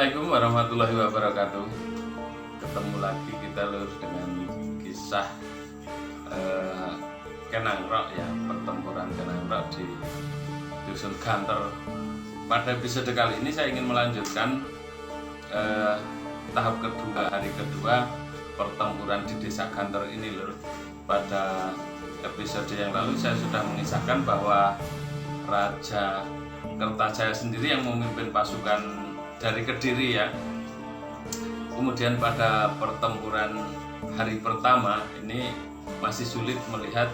Assalamualaikum warahmatullahi wabarakatuh. Ketemu lagi kita lur dengan kisah Kenangrok ya, pertempuran Kenangrok di Dusun Ganter. Pada episode kali ini saya ingin melanjutkan tahap kedua, hari kedua pertempuran di Desa Ganter ini lur. Pada episode yang lalu saya sudah mengisahkan bahwa Raja Kertajaya sendiri yang memimpin pasukan dari Kediri ya. Kemudian pada pertempuran hari pertama ini masih sulit melihat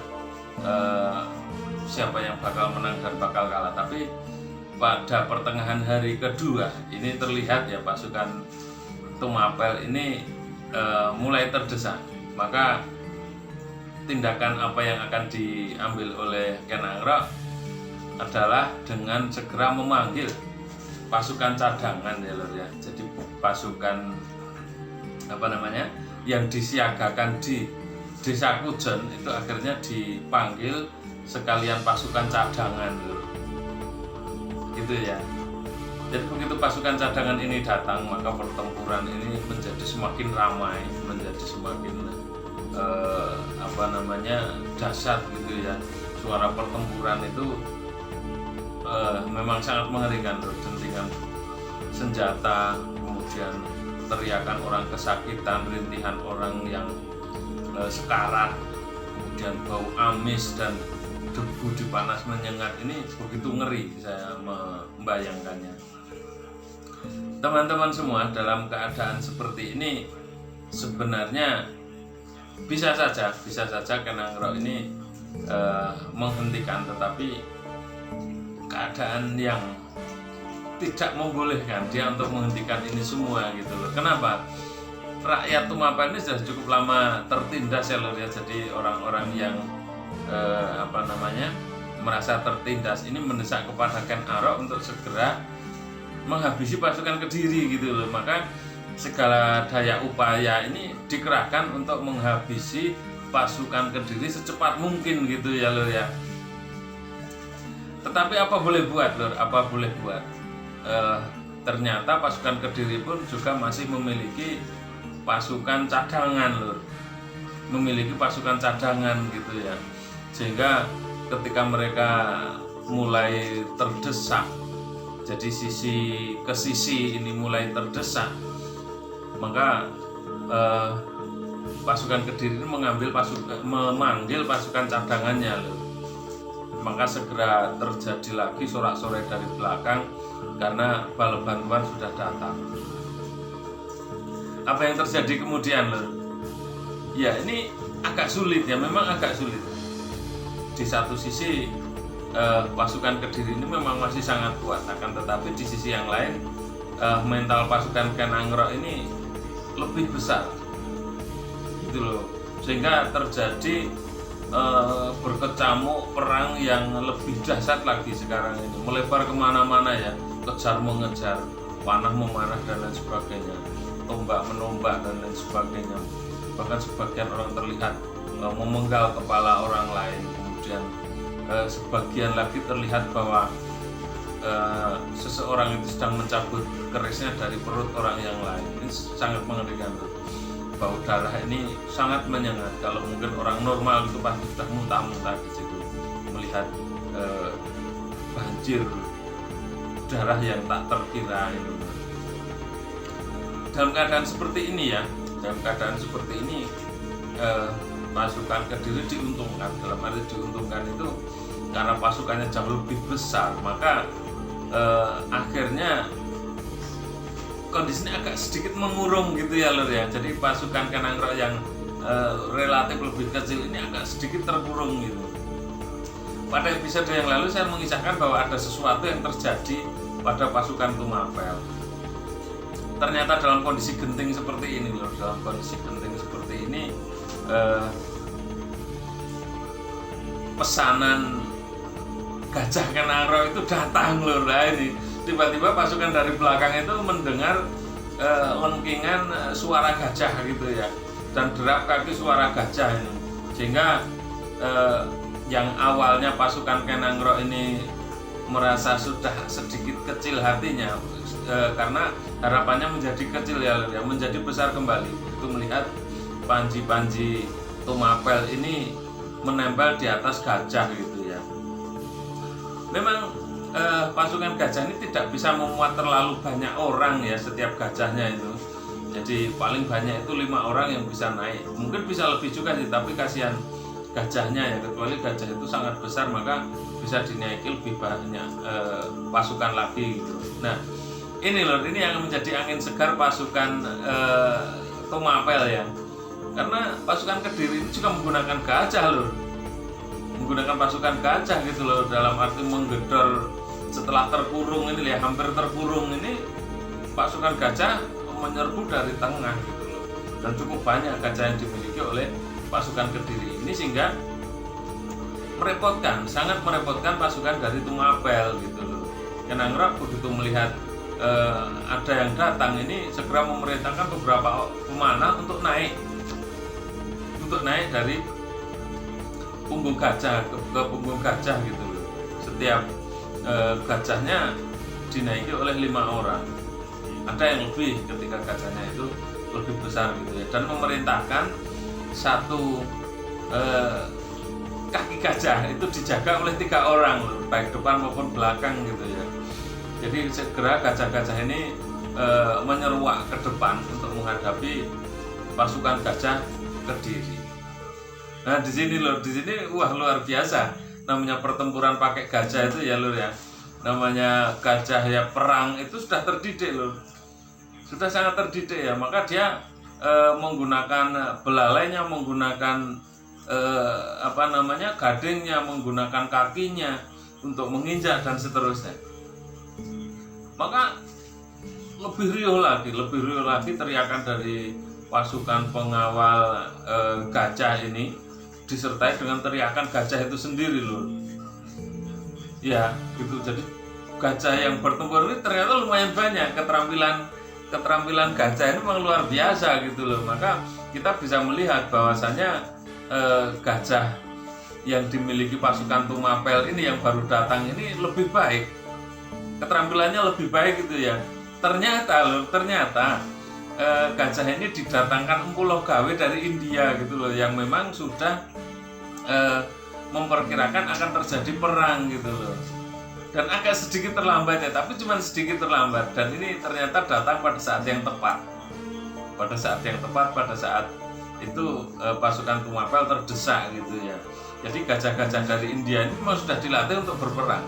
siapa yang bakal menang dan bakal kalah. Tapi pada pertengahan hari kedua ini terlihat ya pasukan Tumapel ini mulai terdesak. Maka tindakan apa yang akan diambil oleh Kenangrok adalah dengan segera memanggil pasukan cadangan ya lor ya. Jadi pasukan yang disiagakan di Desa Kujen itu akhirnya dipanggil sekalian pasukan cadangan lor. Gitu ya. Jadi begitu pasukan cadangan ini datang, maka pertempuran ini menjadi semakin ramai, menjadi semakin dahsyat gitu ya. Suara pertempuran itu memang sangat mengerikan, dentingan senjata, kemudian teriakan orang kesakitan, rintihan orang yang sekarat, kemudian bau amis dan debu di panas menyengat. Ini begitu ngeri saya membayangkannya. Teman-teman semua, dalam keadaan seperti ini sebenarnya bisa saja Kenangrok ini menghentikan, tetapi keadaan yang tidak membolehkan dia untuk menghentikan ini semua gitu loh. Kenapa? Rakyat Tumapel ini sudah cukup lama tertindas ya lor ya. Jadi orang-orang yang merasa tertindas ini mendesak kepada Kenangrok untuk segera menghabisi pasukan Kediri gitu loh. Maka segala daya upaya ini dikerahkan untuk menghabisi pasukan Kediri secepat mungkin gitu ya lor ya. Tetapi apa boleh buat lor, ternyata pasukan Kediri pun juga masih memiliki pasukan cadangan lor, memiliki pasukan cadangan gitu ya. Sehingga ketika mereka mulai terdesak, jadi sisi ke sisi ini mulai terdesak, maka pasukan Kediri ini memanggil pasukan cadangannya lor. Maka segera terjadi lagi sorak-sorai dari belakang karena bala bantuan sudah datang. Apa yang terjadi kemudian lho? Ya ini agak sulit ya, memang agak sulit. Di satu sisi pasukan Kediri ini memang masih sangat kuat, akan tetapi di sisi yang lain mental pasukan Kenangrok ini lebih besar, gitu loh. Sehingga terjadi berkecamuk perang yang lebih dahsyat lagi sekarang ini, melebar kemana-mana ya, kejar mengejar, panah memanah dan lain sebagainya, tombak menombak dan lain sebagainya. Bahkan sebagian orang terlihat memenggal kepala orang lain, kemudian sebagian lagi terlihat bahwa seseorang itu sedang mencabut kerisnya dari perut orang yang lain. Ini sangat mengerikan. Bau darah ini sangat menyengat. Kalau mungkin orang normal itu pasti sudah muntah-muntah di situ melihat banjir darah yang tak terkira itu. Dalam keadaan seperti ini pasukan Kediri diuntungkan. Dalam arti diuntungkan itu karena pasukannya jauh lebih besar, maka akhirnya kondisinya agak sedikit mengurung gitu ya lor ya. Jadi pasukan Kenangrok yang relatif lebih kecil ini agak sedikit terkurung gitu. Pada episode yang lalu saya mengisahkan bahwa ada sesuatu yang terjadi pada pasukan Tumapel. Ternyata dalam kondisi genting seperti ini lor, pesanan Gajah Kenangrok itu datang lor. Nah ini tiba-tiba pasukan dari belakang itu mendengar lengkingan suara gajah gitu ya, dan derap kaki suara gajah ini, sehingga yang awalnya pasukan Kenangrok ini merasa sudah sedikit kecil hatinya, karena harapannya menjadi kecil ya, menjadi besar kembali itu melihat panji-panji Tumapel ini menempel di atas gajah gitu ya. Memang pasukan gajah ini tidak bisa memuat terlalu banyak orang ya, setiap gajahnya itu. Jadi paling banyak itu 5 orang yang bisa naik. Mungkin bisa lebih juga sih, tapi kasihan gajahnya ya, kecuali gajah itu sangat besar maka bisa dinaiki lebih banyak pasukan lagi gitu. Nah, ini loh, ini yang menjadi angin segar pasukan Tumapel ya. Karena pasukan Kediri itu juga menggunakan gajah loh. Menggunakan pasukan gajah gitu loh, dalam arti menggedor setelah terkurung ini ya, hampir terkurung ini pasukan gajah menyerbu dari tengah gitu loh. Dan cukup banyak gajah yang dimiliki oleh pasukan Kediri ini sehingga merepotkan, sangat merepotkan pasukan dari Tumapel gitu loh. Kenangrok begitu melihat ada yang datang ini segera memerintahkan beberapa pemanah untuk naik dari punggung gajah ke punggung gajah gitu loh. Setiap gajahnya dinaiki oleh 5 orang. Ada yang lebih ketika gajahnya itu lebih besar gitu ya, dan memerintahkan satu kaki gajah itu dijaga oleh 3 orang loh, baik depan maupun belakang gitu ya. Jadi segera gajah-gajah ini menyeruak ke depan untuk menghadapi pasukan gajah Kediri. Nah di sini wah luar biasa. Namanya pertempuran pakai gajah itu ya lur ya. Namanya gajah ya, perang itu sudah terdidik lur. Sudah sangat terdidik ya. Maka dia menggunakan belalainya, menggunakan gadingnya, menggunakan kakinya untuk menginjak dan seterusnya. Maka lebih riuh lagi teriakan dari pasukan pengawal gajah ini, disertai dengan teriakan gajah itu sendiri loh. Ya, gitu. Jadi gajah yang bertempur ini ternyata lumayan banyak. Keterampilan gajah ini memang luar biasa gitu loh. Maka kita bisa melihat bahwasanya gajah yang dimiliki pasukan Tumapel ini yang baru datang ini lebih baik. Keterampilannya lebih baik gitu ya. Ternyata gajah ini didatangkan Empu Gawe dari India gitu loh, yang memang sudah memperkirakan akan terjadi perang gitu loh. Dan agak sedikit terlambat ya, tapi cuma sedikit terlambat. Dan ini ternyata datang pada saat yang tepat. Pada saat itu pasukan Tumapel terdesak gitu ya. Jadi gajah-gajah dari India ini memang sudah dilatih untuk berperang.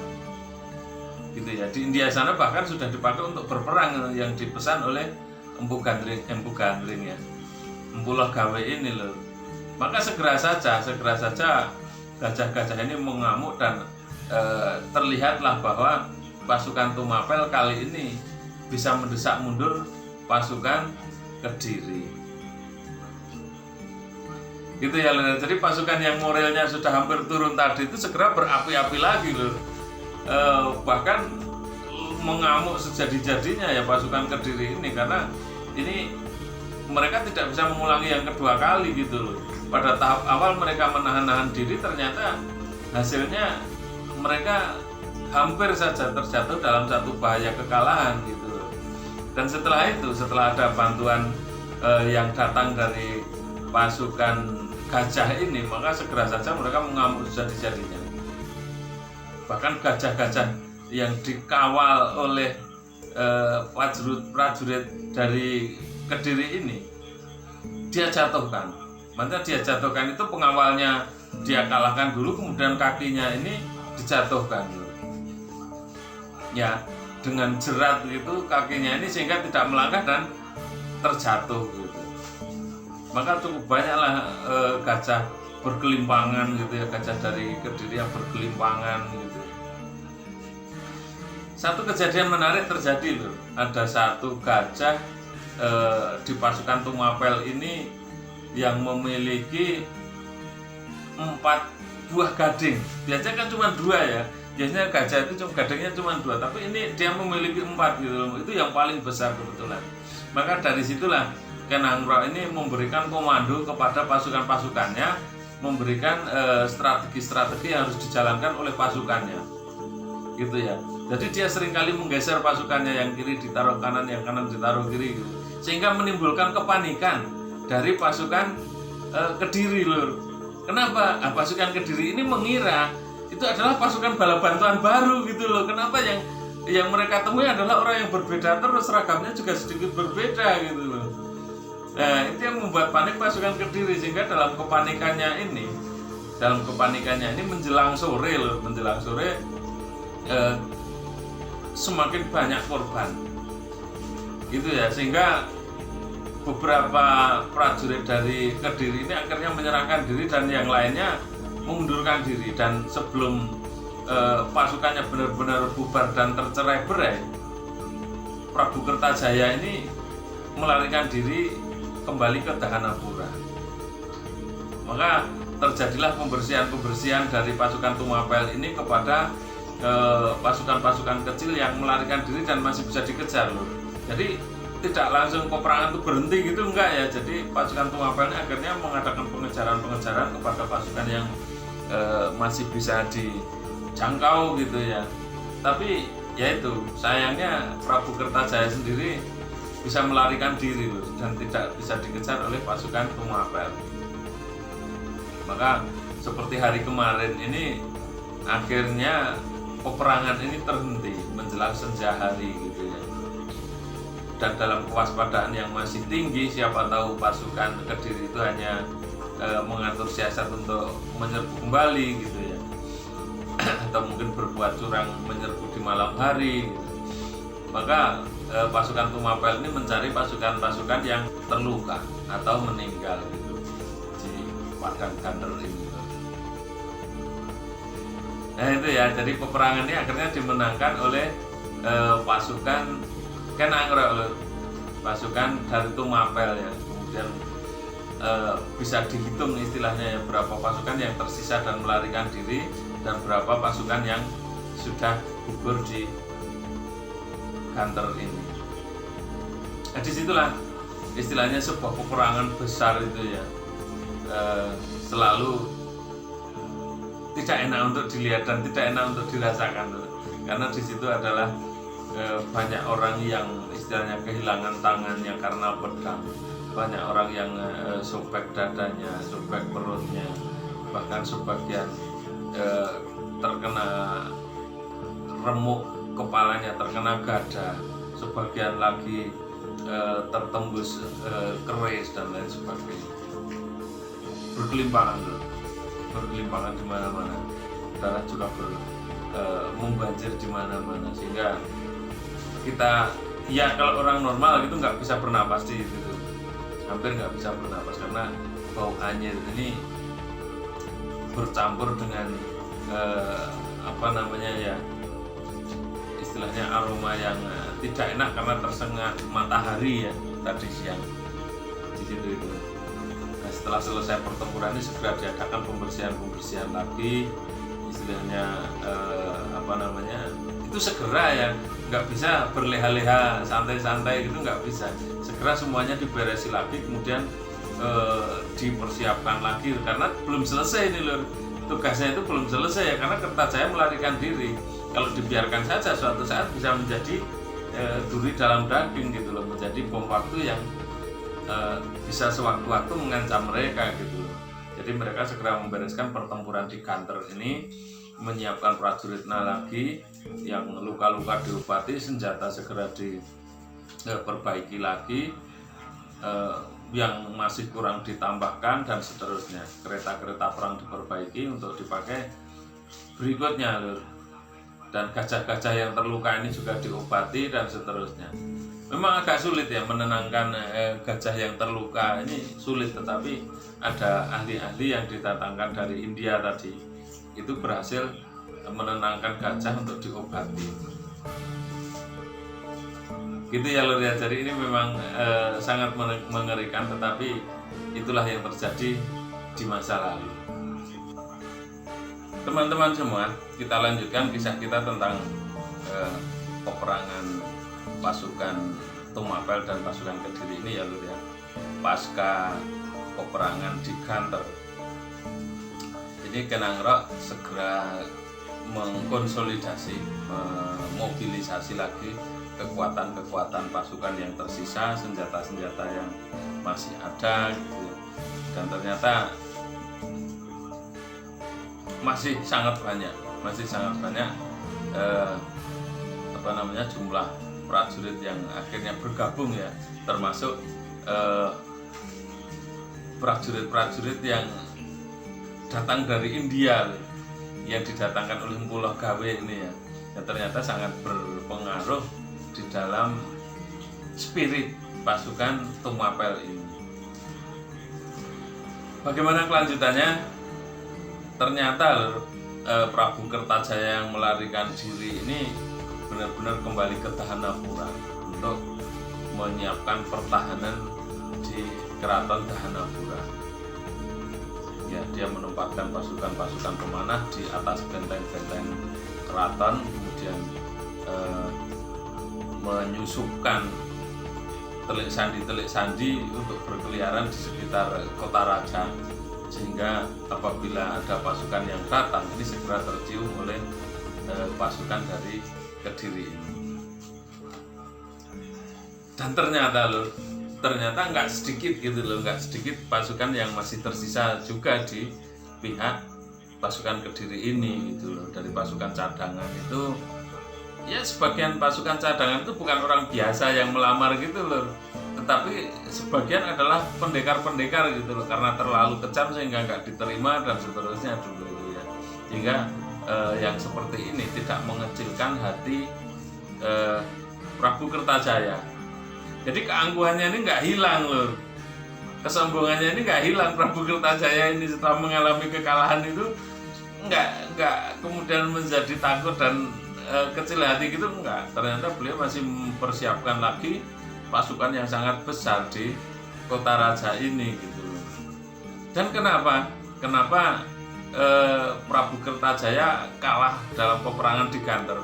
Gitu ya. Di India sana bahkan sudah dipakai untuk berperang yang dipesan oleh Empu Gandring ya. Empu Gawe ini loh. Maka segera saja gajah-gajah ini mengamuk dan terlihatlah bahwa pasukan Tumapel kali ini bisa mendesak mundur pasukan Kediri. Gitu ya loh. Jadi pasukan yang moralnya sudah hampir turun tadi itu segera berapi-api lagi loh. Bahkan mengamuk sejadi-jadinya ya pasukan Kediri ini, karena ini mereka tidak bisa mengulangi yang kedua kali gitu loh. Pada tahap awal mereka menahan diri, ternyata hasilnya mereka hampir saja terjatuh dalam satu bahaya kekalahan gitu loh. Dan setelah ada bantuan yang datang dari pasukan gajah ini, maka segera saja mereka mengamuk sejadi-jadinya. Bahkan gajah-gajah yang dikawal oleh prajurit dari Kediri ini dia jatuhkan. Maksudnya dia jatuhkan itu pengawalnya dia kalahkan dulu, kemudian kakinya ini dijatuhkan. Ya, dengan jerat gitu kakinya ini sehingga tidak melangkah dan terjatuh gitu. Maka cukup banyaklah gajah bergelimpangan gitu ya, gajah dari Kediri yang bergelimpangan gitu. Satu kejadian menarik terjadi loh. Ada satu gajah di pasukan Tumapel ini yang memiliki 4 buah gading. Biasanya kan cuma 2 ya. Biasanya gajah itu gadingnya cuma 2, tapi ini dia memiliki 4 gitu loh. Itu yang paling besar kebetulan. Maka dari situlah Kenangrok ini memberikan komando kepada pasukan-pasukannya, memberikan strategi-strategi yang harus dijalankan oleh pasukannya. gitu ya. Jadi dia seringkali menggeser pasukannya, yang kiri ditaruh kanan, yang kanan ditaruh kiri gitu. Sehingga menimbulkan kepanikan dari pasukan Kediri lur. Kenapa? Pasukan Kediri ini mengira itu adalah pasukan bala bantuan baru gitu loh. Kenapa yang mereka temui adalah orang yang berbeda, terus seragamnya juga sedikit berbeda gitu loh. Nah, itu yang membuat panik pasukan Kediri, sehingga dalam kepanikannya ini menjelang sore loh, semakin banyak korban gitu ya, sehingga beberapa prajurit dari Kediri ini akhirnya menyerahkan diri dan yang lainnya mengundurkan diri. Dan sebelum pasukannya benar-benar bubar dan tercerai-berai, Prabu Kertajaya ini melarikan diri kembali ke Dahanapura. Maka terjadilah pembersihan dari pasukan Tumapel ini kepada pasukan-pasukan kecil yang melarikan diri dan masih bisa dikejar loh. Jadi tidak langsung peperangan itu berhenti gitu, enggak ya. Jadi pasukan Tumapel ini akhirnya mengadakan pengejaran kepada pasukan yang masih bisa dijangkau gitu ya. Tapi ya itu sayangnya Prabu Kertajaya sendiri bisa melarikan diri loh, dan tidak bisa dikejar oleh pasukan Tumapel. Maka seperti hari kemarin ini akhirnya peperangan ini terhenti menjelang senja hari gitu ya. Dan dalam kewaspadaan yang masih tinggi, siapa tahu pasukan Kediri itu hanya mengatur siasat untuk menyerbu kembali gitu ya, atau mungkin berbuat curang menyerbu di malam hari gitu. Maka pasukan Tumapel ini mencari pasukan-pasukan yang terluka atau meninggal gitu di Padang Ganter ini. Nah itu ya, jadi peperangan ini akhirnya dimenangkan oleh pasukan Kenangrok, pasukan dari Tumapel ya. Kemudian bisa dihitung istilahnya ya, berapa pasukan yang tersisa dan melarikan diri, dan berapa pasukan yang sudah gugur di Ganter ini. Nah, disitulah istilahnya sebuah peperangan besar itu ya, selalu tidak enak untuk dilihat dan tidak enak untuk dirasakan, karena di situ adalah banyak orang yang istilahnya kehilangan tangannya karena pedang, banyak orang yang sobek dadanya, sobek perutnya, bahkan sebagian terkena remuk kepalanya, terkena gada, sebagian lagi tertembus keris dan lain sebagainya. Berkelimpangan di mana-mana, darah juga membanjir di mana-mana, sehingga kita ya kalau orang normal gitu nggak bisa bernapas di situ, hampir nggak bisa bernapas karena bau anyir ini bercampur dengan apa namanya ya, istilahnya aroma yang tidak enak karena tersengat matahari ya tadi siang di situ itu. Nah, setelah selesai pertempuran ini segera diadakan pembersihan lagi, istilahnya apa namanya itu segera ya, nggak bisa berleha-leha santai-santai gitu, nggak bisa, segera semuanya diberesi lagi, kemudian dipersiapkan lagi karena belum selesai ini lur, tugasnya itu belum selesai ya, karena Kertajaya melarikan diri. Kalau dibiarkan saja suatu saat bisa menjadi duri dalam daging gitu loh, menjadi bom waktu yang bisa sewaktu-waktu mengancam mereka gitu loh. Jadi mereka segera membereskan pertempuran di Ganter ini, menyiapkan prajurit lagi, yang luka-luka diobati, senjata segera diperbaiki lagi, yang masih kurang ditambahkan dan seterusnya. Kereta-kereta perang diperbaiki untuk dipakai berikutnya lur. Dan gajah-gajah yang terluka ini juga diobati dan seterusnya. Memang agak sulit ya menenangkan gajah yang terluka ini, sulit, tetapi ada ahli-ahli yang didatangkan dari India tadi itu berhasil menenangkan gajah untuk diobati. Gitu ya lur ya. Jadi ini memang sangat mengerikan, tetapi itulah yang terjadi di masa lalu. Teman-teman semua, kita lanjutkan kisah kita tentang peperangan pasukan Tumapel dan pasukan Kediri ini ya lur ya, pasca peperangan di Ganter. Ini Kenangrok segera mengkonsolidasi, memobilisasi lagi kekuatan-kekuatan pasukan yang tersisa, senjata-senjata yang masih ada gitu. Dan ternyata masih sangat banyak jumlah prajurit yang akhirnya bergabung ya, termasuk prajurit-prajurit yang datang dari India yang didatangkan oleh Empu Gawe ini ya, yang ternyata sangat berpengaruh di dalam spirit pasukan Tumapel ini. Bagaimana kelanjutannya? Ternyata Prabu Kertajaya yang melarikan diri ini benar-benar kembali ke Dahanapura untuk menyiapkan pertahanan di Keraton Dahanapura. Ya, dia menempatkan pasukan-pasukan pemanah di atas benteng-benteng keraton, kemudian menyusupkan telik sandi untuk berkeliaran di sekitar kota raja, sehingga apabila ada pasukan yang datang ini segera tercium oleh pasukan dari Kediri ini. Dan ternyata nggak sedikit pasukan yang masih tersisa juga di pihak pasukan Kediri ini gitu loh. Dari pasukan cadangan itu ya, sebagian pasukan cadangan itu bukan orang biasa yang melamar gitu loh, tetapi sebagian adalah pendekar-pendekar gitu loh, karena terlalu kejam sehingga nggak diterima dan seterusnya dulu ya. Sehingga yang seperti ini tidak mengecilkan hati Prabu Kertajaya. Jadi keangkuhannya ini nggak hilang loh, kesombongannya ini nggak hilang. Prabu Kertajaya ini setelah mengalami kekalahan itu nggak kemudian menjadi takut dan kecil hati gitu, enggak. Ternyata beliau masih mempersiapkan lagi pasukan yang sangat besar di kota raja ini gitu. Dan kenapa Prabu Kertajaya kalah dalam peperangan di Ganter?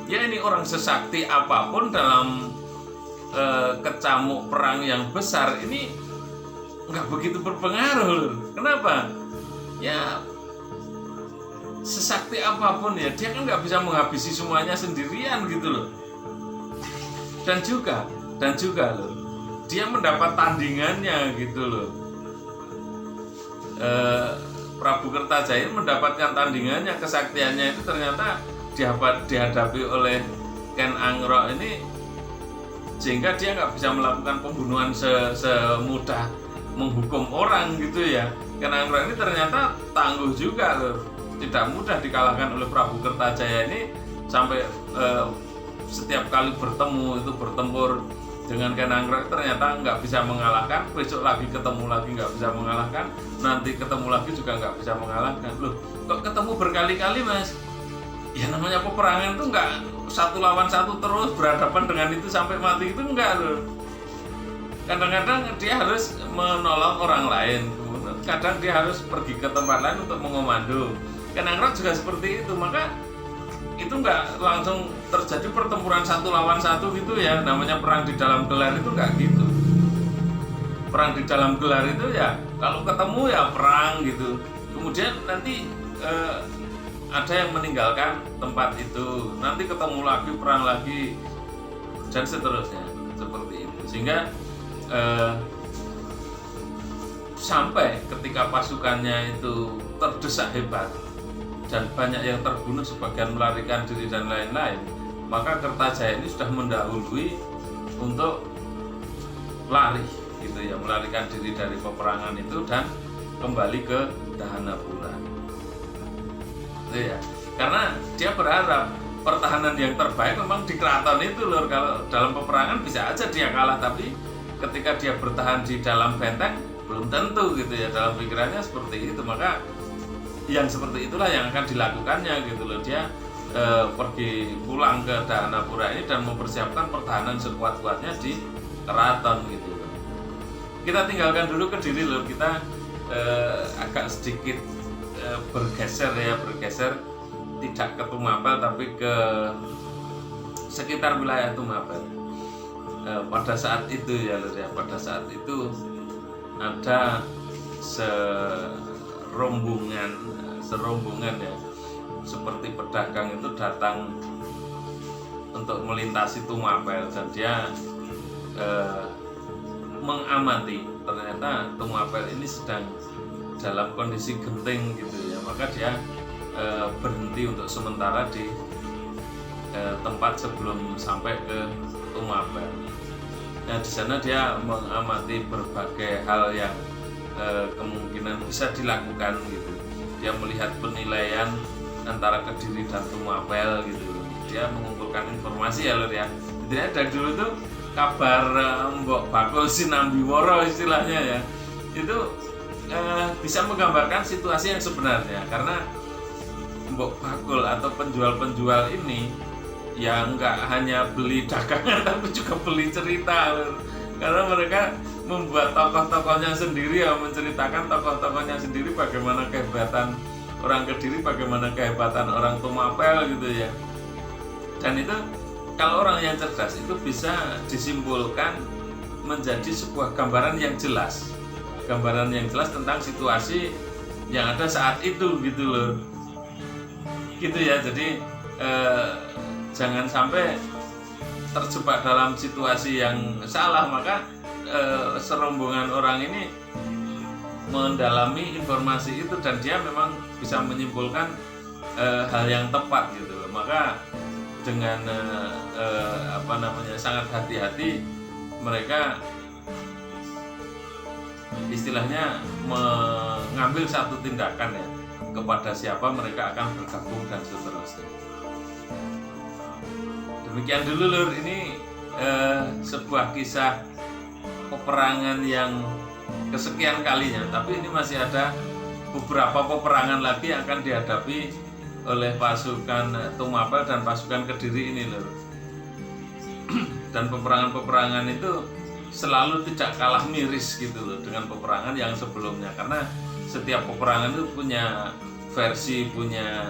Ya, ini orang sesakti apapun dalam kecamuk perang yang besar ini nggak begitu berpengaruh. Kenapa? Ya, sesakti apapun ya, dia kan nggak bisa menghabisi semuanya sendirian gitu loh. Dan juga loh, dia mendapat tandingannya gitu loh. Prabu Kertajaya mendapatkan tandingannya, kesaktiannya itu ternyata dihadapi oleh Ken Angrok ini, sehingga dia nggak bisa melakukan pembunuhan semudah menghukum orang gitu ya. Ken Angrok ini ternyata tangguh juga loh, tidak mudah dikalahkan oleh Prabu Kertajaya ini. Sampai setiap kali bertempur dengan Ken Angrok ternyata nggak bisa mengalahkan, besok lagi ketemu lagi nggak bisa mengalahkan, nanti ketemu lagi juga nggak bisa mengalahkan. Loh, kok ketemu berkali-kali mas? Ya namanya peperangan itu nggak satu lawan satu terus berhadapan dengan itu sampai mati, itu enggak loh. Kadang-kadang dia harus menolong orang lain, kadang dia harus pergi ke tempat lain untuk mengomando. Ken Angrok juga seperti itu, maka itu nggak langsung terjadi pertempuran satu lawan satu gitu ya. Namanya perang di dalam gelar itu nggak gitu. Perang di dalam gelar itu ya kalau ketemu ya perang gitu, kemudian nanti ada yang meninggalkan tempat itu, nanti ketemu lagi, perang lagi, dan seterusnya seperti itu. Sehingga sampai ketika pasukannya itu terdesak hebat dan banyak yang terbunuh, sebagian melarikan diri dan lain-lain, maka Kertajaya ini sudah mendahului untuk lari gitu ya, melarikan diri dari peperangan itu dan kembali ke Dahanapura. Itu ya, karena dia berharap pertahanan yang terbaik memang di keraton itu loh. Kalau dalam peperangan bisa aja dia kalah, tapi ketika dia bertahan di dalam benteng belum tentu gitu ya, dalam pikirannya seperti itu. Maka yang seperti itulah yang akan dilakukannya gitu loh. Dia pergi pulang ke Dahanapura ini dan mempersiapkan pertahanan sekuat-kuatnya di keraton gitu loh. Kita tinggalkan dulu Kediri loh, kita agak sedikit bergeser tidak ke Tumapel tapi ke sekitar wilayah Tumapel. Pada saat itu ya lho ya, pada saat itu ada serombongan ya seperti pedagang itu datang untuk melintasi Tumapel dan dia mengamati ternyata Tumapel ini sedang dalam kondisi genting gitu ya, maka dia berhenti untuk sementara di tempat sebelum sampai ke Tumapel. Nah di sana dia mengamati berbagai hal yang kemungkinan bisa dilakukan gitu. Dia melihat penilaian antara Kediri dan Tumapel gitu. Dia mengumpulkan informasi ya lur ya. Jadi dari dulu tuh kabar Mbok Bakul Sinambiworo istilahnya ya, itu bisa menggambarkan situasi yang sebenarnya, karena Mbok Bakul atau penjual-penjual ini ya nggak hanya beli dagangan tapi juga beli cerita lur. Karena mereka membuat tokoh-tokohnya sendiri ya, menceritakan tokoh-tokohnya sendiri bagaimana kehebatan orang Kediri, bagaimana kehebatan orang Tumapel gitu ya. Dan itu kalau orang yang cerdas itu bisa disimpulkan menjadi sebuah gambaran yang jelas, gambaran yang jelas tentang situasi yang ada saat itu gitu loh, gitu ya. Jadi jangan sampai terjebak dalam situasi yang salah, maka serombongan orang ini mendalami informasi itu dan dia memang bisa menyimpulkan hal yang tepat gitu loh. Maka dengan sangat hati-hati mereka istilahnya mengambil satu tindakan ya, kepada siapa mereka akan bergabung dan seterusnya. Demikian dulu lur, ini sebuah kisah peperangan yang kesekian kalinya, tapi ini masih ada beberapa peperangan lagi yang akan dihadapi oleh pasukan Tumapel dan pasukan Kediri ini lur. Dan peperangan-peperangan itu selalu tidak kalah miris gitu loh dengan peperangan yang sebelumnya, karena setiap peperangan itu punya versi, punya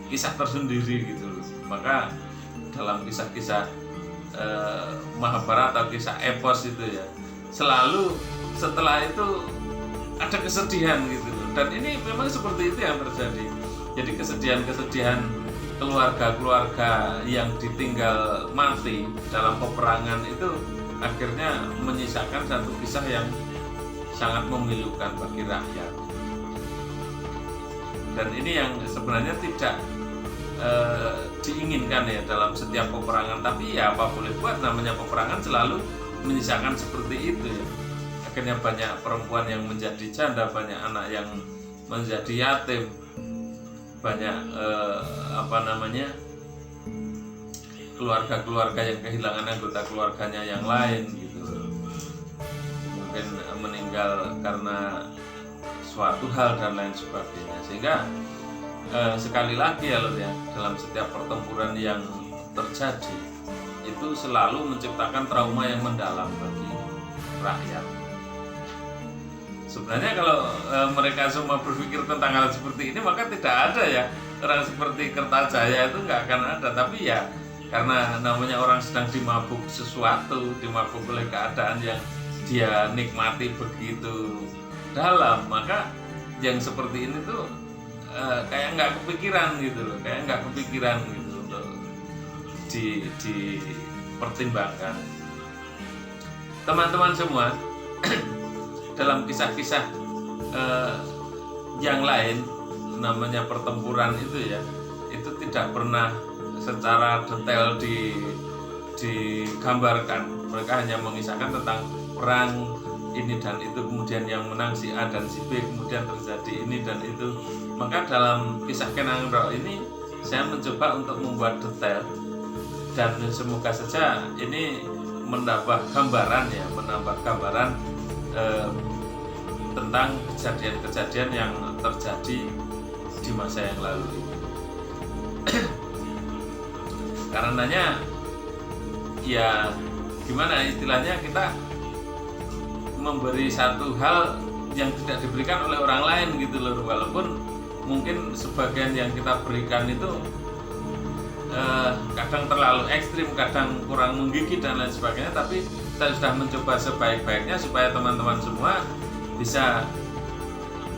kisah tersendiri gitu loh. Maka dalam kisah-kisah Mahabharata atau kisah epos itu ya, selalu setelah itu ada kesedihan gitu loh. Dan ini memang seperti itu yang terjadi. Jadi kesedihan-kesedihan keluarga-keluarga yang ditinggal mati dalam peperangan itu akhirnya menyisakan satu kisah yang sangat memilukan bagi rakyat. Dan ini yang sebenarnya tidak diinginkan ya dalam setiap peperangan, tapi ya apa boleh buat, namanya peperangan selalu menyisakan seperti itu ya. Akhirnya banyak perempuan yang menjadi janda, banyak anak yang menjadi yatim, banyak keluarga-keluarga yang kehilangan anggota keluarganya yang lain gitu. Mungkin meninggal karena suatu hal dan lain sebagainya. Sehingga sekali lagi ya lur ya, dalam setiap pertempuran yang terjadi itu selalu menciptakan trauma yang mendalam bagi rakyat. Sebenarnya kalau mereka semua berpikir tentang hal seperti ini, maka tidak ada ya orang seperti Kertajaya itu nggak akan ada. Tapi ya karena namanya orang sedang dimabuk sesuatu, dimabuk oleh keadaan yang dia nikmati begitu dalam, maka yang seperti ini tuh kayak nggak kepikiran gitu loh, kayak nggak kepikiran gitu untuk dipertimbangkan. Teman-teman semua, dalam kisah-kisah yang lain, namanya pertempuran itu ya, itu tidak pernah secara detail digambarkan. Mereka hanya mengisahkan tentang perang ini dan itu, kemudian yang menang si A dan si B, kemudian terjadi ini dan itu. Maka dalam kisah Kenangro ini saya mencoba untuk membuat detail, dan semoga saja ini menambah gambaran ya, tentang kejadian-kejadian yang terjadi di masa yang lalu ini. Karenanya ya gimana istilahnya, kita memberi satu hal yang tidak diberikan oleh orang lain gitu loh. Walaupun mungkin sebagian yang kita berikan itu kadang terlalu ekstrim, kadang kurang menggigit dan lain sebagainya, tapi saya sudah mencoba sebaik-baiknya supaya teman-teman semua bisa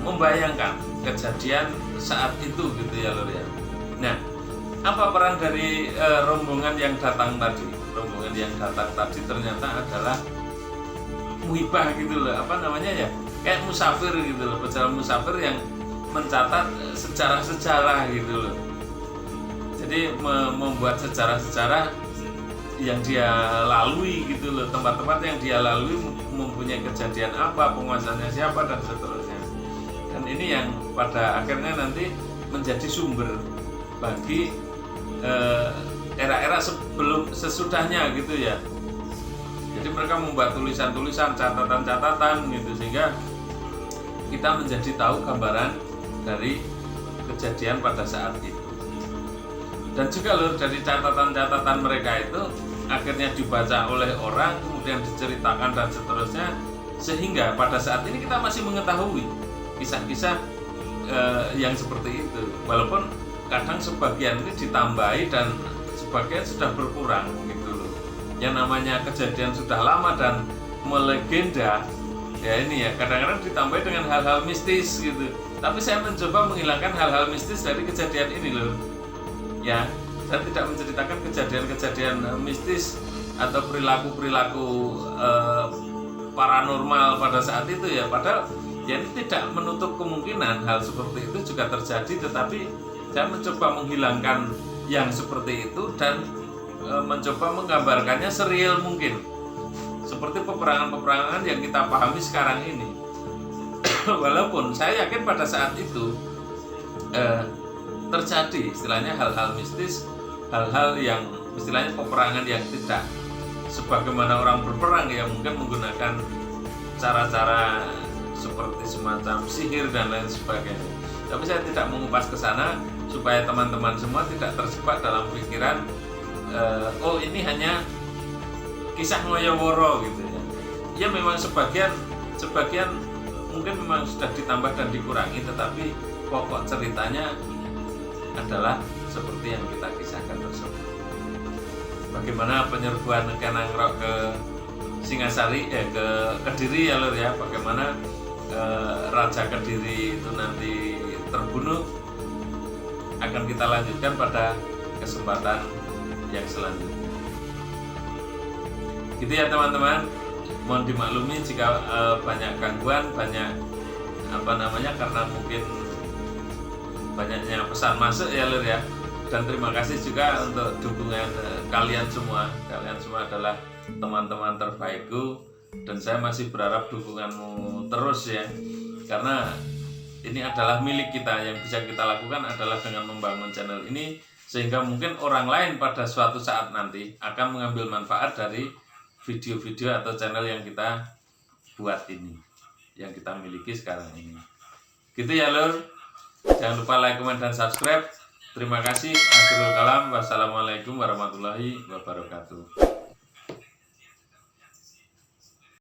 membayangkan kejadian saat itu gitu ya lur ya. Nah, apa peran dari rombongan yang datang tadi? Rombongan yang datang tadi ternyata adalah muhibah gitu loh, apa namanya ya, kayak musafir gitu loh, pejalan musafir yang mencatat sejarah-sejarah gitu loh. Jadi membuat sejarah-sejarah yang dia lalui gitu loh, tempat-tempat yang dia lalui mempunyai kejadian apa, penguasanya siapa dan seterusnya. Dan ini yang pada akhirnya nanti menjadi sumber bagi era-era sebelum sesudahnya gitu ya. Jadi mereka membuat tulisan-tulisan, catatan-catatan gitu, sehingga kita menjadi tahu gambaran dari kejadian pada saat itu. Dan juga loh, dari catatan-catatan mereka itu akhirnya dibaca oleh orang, kemudian diceritakan dan seterusnya, sehingga pada saat ini kita masih mengetahui kisah-kisah yang seperti itu, walaupun kadang sebagian ini ditambahi dan sebagian sudah berkurang gitu loh. Yang namanya kejadian sudah lama dan melegenda ya, ini ya kadang-kadang ditambahi dengan hal-hal mistis gitu. Tapi saya mencoba menghilangkan hal-hal mistis dari kejadian ini loh ya. Saya tidak menceritakan kejadian-kejadian mistis atau perilaku-perilaku paranormal pada saat itu ya, padahal ya ini tidak menutup kemungkinan hal seperti itu juga terjadi, tetapi saya mencoba menghilangkan yang seperti itu dan mencoba menggambarkannya sereal mungkin, seperti peperangan-peperangan yang kita pahami sekarang ini. Walaupun saya yakin pada saat itu terjadi istilahnya hal-hal mistis, hal-hal yang istilahnya peperangan yang tidak sebagaimana orang berperang yang mungkin menggunakan cara-cara seperti semacam sihir dan lain sebagainya. Tapi saya tidak mengupas ke sana supaya teman-teman semua tidak terjebak dalam pikiran oh ini hanya kisah ngoyoworo gitu ya. Ya memang sebagian mungkin memang sudah ditambah dan dikurangi, tetapi pokok ceritanya adalah seperti yang kita kisahkan tersebut. Bagaimana penyerbuan Kenangrok ke Singasari ke Kediri ya lur ya, bagaimana Raja Kediri itu nanti terbunuh akan kita lanjutkan pada kesempatan yang selanjutnya. Gitu ya teman-teman, mohon dimaklumi jika banyak gangguan, banyak karena mungkin banyaknya pesan masuk ya lur ya. Dan terima kasih juga untuk dukungan kalian semua. Kalian semua adalah teman-teman terbaikku, dan saya masih berharap dukunganmu terus ya, karena ini adalah milik kita. Yang bisa kita lakukan adalah dengan membangun channel ini, sehingga mungkin orang lain pada suatu saat nanti akan mengambil manfaat dari video-video atau channel yang kita buat ini, yang kita miliki sekarang ini. Gitu ya lur. Jangan lupa like, comment, dan subscribe. Terima kasih. Akhirul kalam. Wassalamualaikum warahmatullahi wabarakatuh.